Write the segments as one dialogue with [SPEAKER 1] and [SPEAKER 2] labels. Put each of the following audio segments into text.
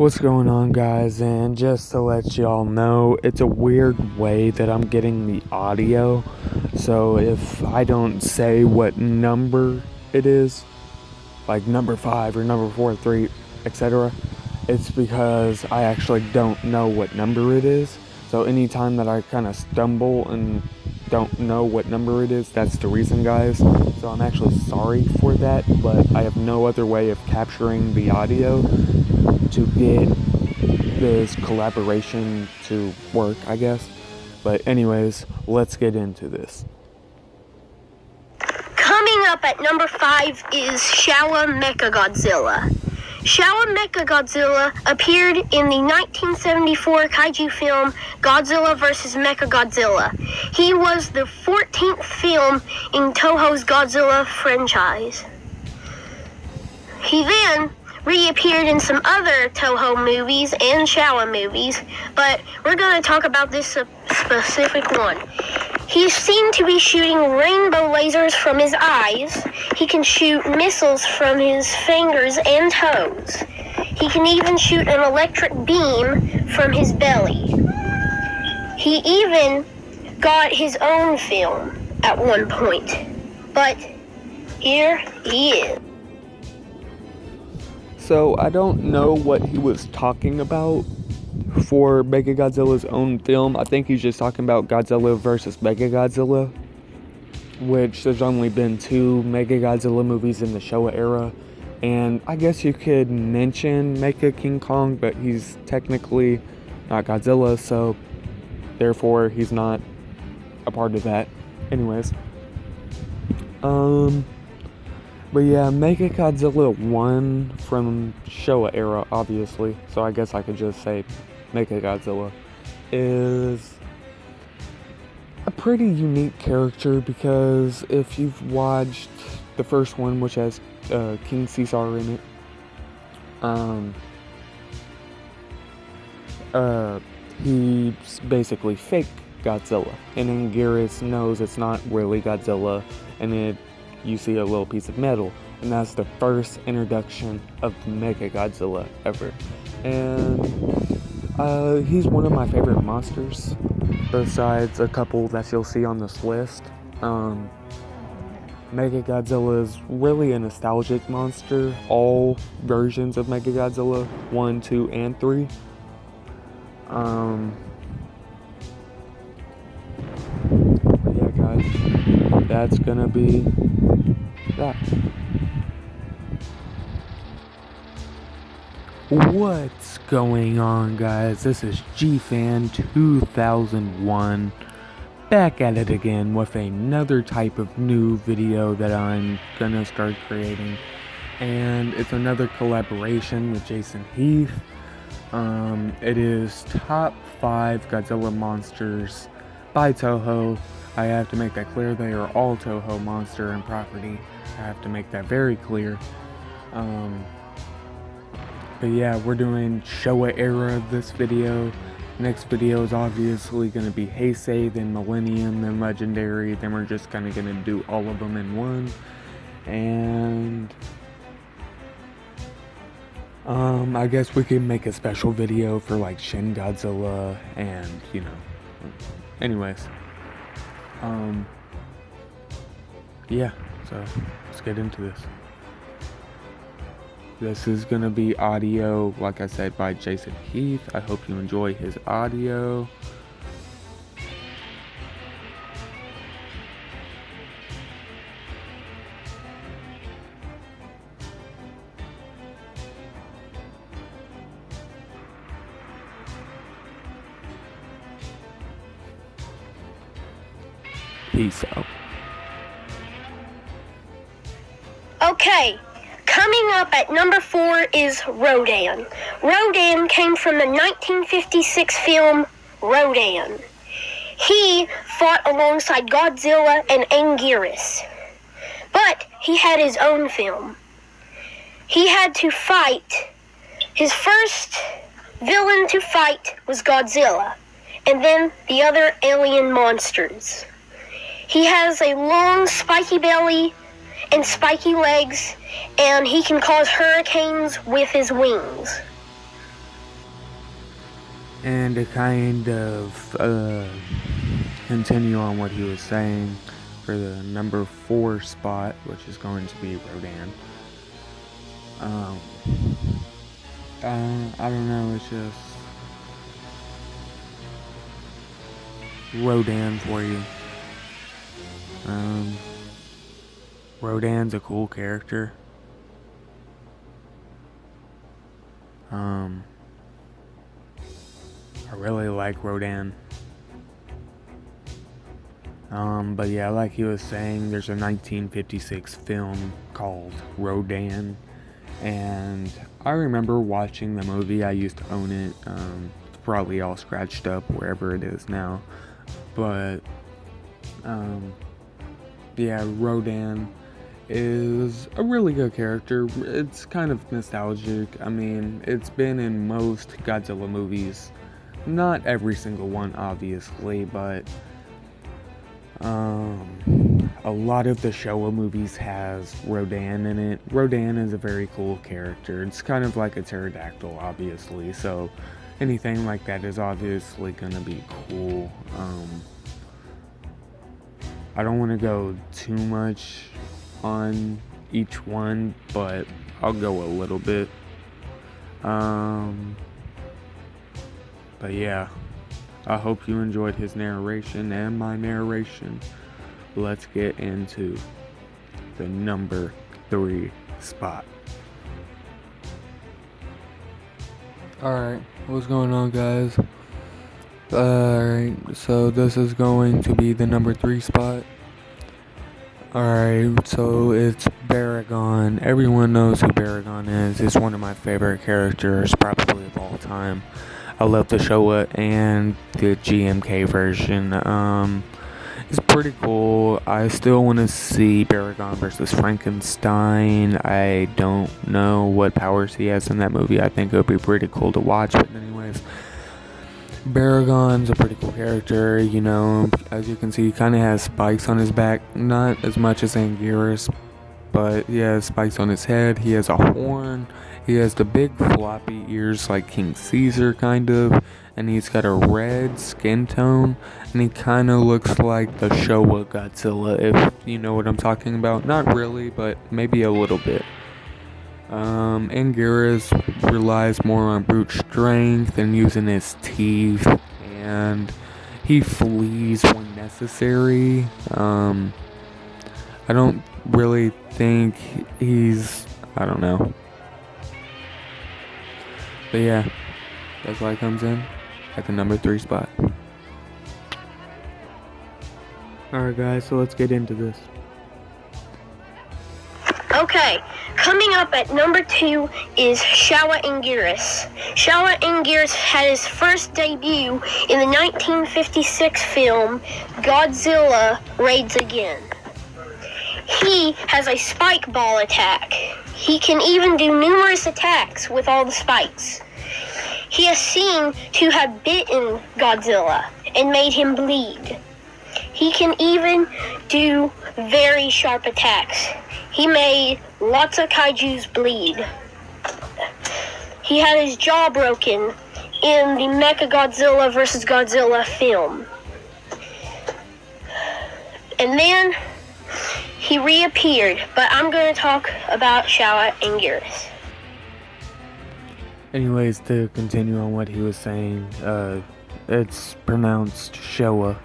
[SPEAKER 1] What's going on, guys? And just to let y'all know, it's a weird way that I'm getting the audio. So if I don't say what number it is, like number 5 or number 4, 3, etc., it's because I actually don't know what number it is. So anytime that I kind of stumble and don't know what number it is, that's the reason, guys. So I'm actually sorry for that, but I have no other way of capturing the audio to get this collaboration to work, I guess. But anyways, let's get into this.
[SPEAKER 2] Coming up at number 5 is Showa Mechagodzilla. Showa Mechagodzilla appeared in the 1974 kaiju film Godzilla vs. Mechagodzilla. He was the 14th film in Toho's Godzilla franchise. He then reappeared in some other Toho movies and Showa movies, but we're going to talk about this specific one. He's seen to be shooting rainbow lasers from his eyes. He can shoot missiles from his fingers and toes. He can even shoot an electric beam from his belly. He even got his own film at one point. But here he is.
[SPEAKER 1] So I don't know what he was talking about for Mechagodzilla's own film. I think he's just talking about Godzilla vs. Mechagodzilla, which there's only been 2 Mechagodzilla movies in the Showa era. And I guess you could mention Mecha King Kong, but he's technically not Godzilla, so therefore he's not a part of that. Anyways. But yeah, Mechagodzilla 1 from Showa era, obviously, so I guess I could just say Mechagodzilla, is a pretty unique character because if you've watched the first one, which has King Caesar in it, he's basically fake Godzilla, and Anguirus knows it's not really Godzilla, and you see a little piece of metal, and that's the first introduction of Mechagodzilla ever. And he's one of my favorite monsters, besides a couple that you'll see on this list. Mechagodzilla is really a nostalgic monster. All versions of Mechagodzilla, 1, 2, and 3. But yeah, guys, that's gonna be that. What's going on, guys? This is GFan2001 back at it again with another type of new video that I'm gonna start creating, and it's another collaboration with Jason Heath. It is top 5 Godzilla monsters by Toho. I have to make that clear, they are all Toho monster and property. I have to make that very clear. But yeah, we're doing Showa era this video. Next video is obviously going to be Heisei, then Millennium, then Legendary. Then we're just kind of going to do all of them in one. And I guess we can make a special video for like Shin Godzilla and, you know. Anyways. Yeah, so let's get into this. This is gonna be audio, like I said, by Jason Heath. I hope you enjoy his audio. Peace out.
[SPEAKER 2] Okay, coming up at number 4 is Rodan. Rodan came from the 1956 film Rodan. He fought alongside Godzilla and Anguirus, but he had his own film. He had to fight. His first villain to fight was Godzilla, and then the other alien monsters. He has a long, spiky belly and spiky legs, and he can cause hurricanes with his wings.
[SPEAKER 1] And to kind of continue on what he was saying, for the number 4 spot, which is going to be Rodan. I don't know, it's just Rodan for you. Rodan's a cool character. I really like Rodan. But yeah, like he was saying, there's a 1956 film called Rodan, and I remember watching the movie. I used to own it. It's probably all scratched up wherever it is now, but yeah, Rodan is a really good character. It's kind of nostalgic. I mean, it's been in most Godzilla movies. Not every single one, obviously, but a lot of the Showa movies has Rodan in it. Rodan is a very cool character. It's kind of like a pterodactyl, obviously, so anything like that is obviously gonna be cool. I don't want to go too much on each one, but I'll go a little bit. But yeah, I hope you enjoyed his narration and my narration. Let's get into the number 3 spot. Alright, what's going on, guys? Alright, so this is going to be the number 3 spot. Alright, so it's Baragon. Everyone knows who Baragon is. He's one of my favorite characters, probably of all time. I love the Showa and the GMK version. It's pretty cool. I still want to see Baragon versus Frankenstein. I don't know what powers he has in that movie. I think it would be pretty cool to watch. But anyways, Baragon's a pretty cool character. You know, as you can see, he kind of has spikes on his back. Not as much as Anguirus, but he has spikes on his head. He has a horn. He has the big floppy ears like King Caesar, kind of. And he's got a red skin tone. And he kind of looks like the Showa Godzilla, if you know what I'm talking about. Not really, but maybe a little bit. Anguirus relies more on brute strength and using his teeth. And he flees when necessary. I don't really think he's... I don't know. But yeah, that's why it comes in at the number 3 spot. Alright guys, so let's get into this.
[SPEAKER 2] Okay, coming up at number 2 is Showa Anguirus. Showa Anguirus had his first debut in the 1956 film Godzilla Raids Again. He has a spike ball attack. He can even do numerous attacks with all the spikes. He is seen to have bitten Godzilla and made him bleed. He can even do very sharp attacks. He made lots of kaijus bleed. He had his jaw broken in the Mechagodzilla vs. Godzilla film. And then he reappeared, but I'm going to talk about Showa Anguirus.
[SPEAKER 1] Anyways, to continue on what he was saying, it's pronounced Showa.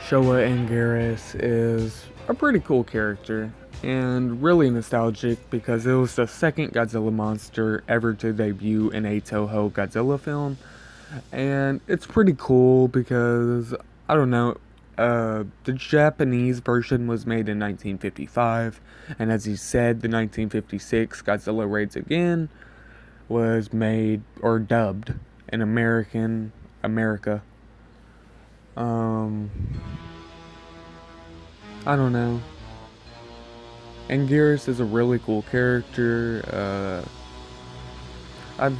[SPEAKER 1] Showa Anguirus is a pretty cool character and really nostalgic because it was the second Godzilla monster ever to debut in a Toho Godzilla film. And it's pretty cool because, I don't know, the Japanese version was made in 1955, and as he said, the 1956 Godzilla Raids Again was made, or dubbed, in America. I don't know. Anguirus is a really cool character. I've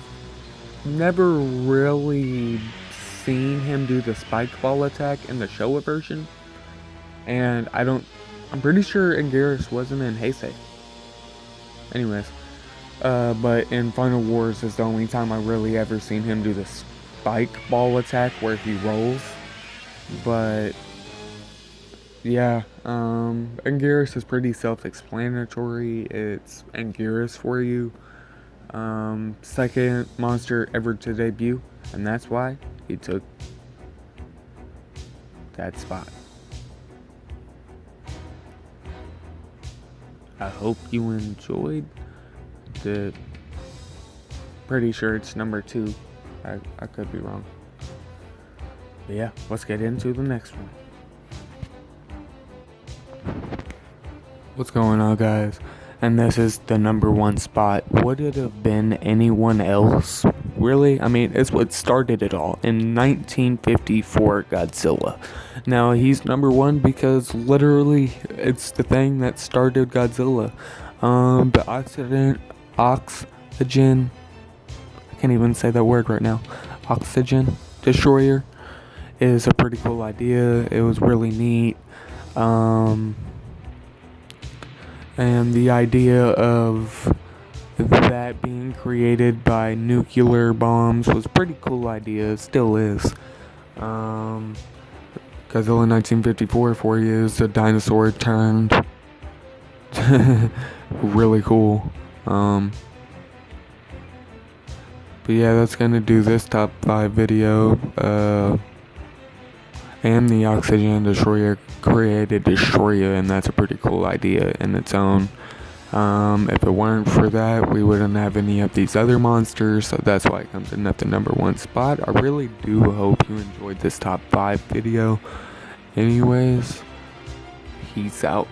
[SPEAKER 1] never really seen him do the spike ball attack in the Showa version, and I'm pretty sure Anguirus wasn't in Heisei. Anyways, but in Final Wars is the only time I really ever seen him do the spike ball attack where he rolls. But yeah, Anguirus is pretty self-explanatory. It's Anguirus for you. Second monster ever to debut, and that's why he took that spot. I hope you enjoyed the. Pretty sure it's number 2. I could be wrong. But yeah, let's get into the next one. What's going on, guys? And this is the number 1 spot. Would it have been anyone else? Really? I mean, it's what started it all. In 1954, Godzilla. Now, he's number 1 because literally it's the thing that started Godzilla. The oxygen, I can't even say that word right now. Oxygen destroyer is a pretty cool idea. It was really neat. And the idea of that being created by nuclear bombs was a pretty cool idea. It still is. Godzilla 1954 for you is a dinosaur turned. Really cool. But yeah, that's gonna do this top 5 video. And the oxygen destroyer created Destroyer, and that's a pretty cool idea in its own. If it weren't for that, we wouldn't have any of these other monsters, so that's why it comes in at the number 1 spot. I really do hope you enjoyed this top 5 video. Anyways, peace out.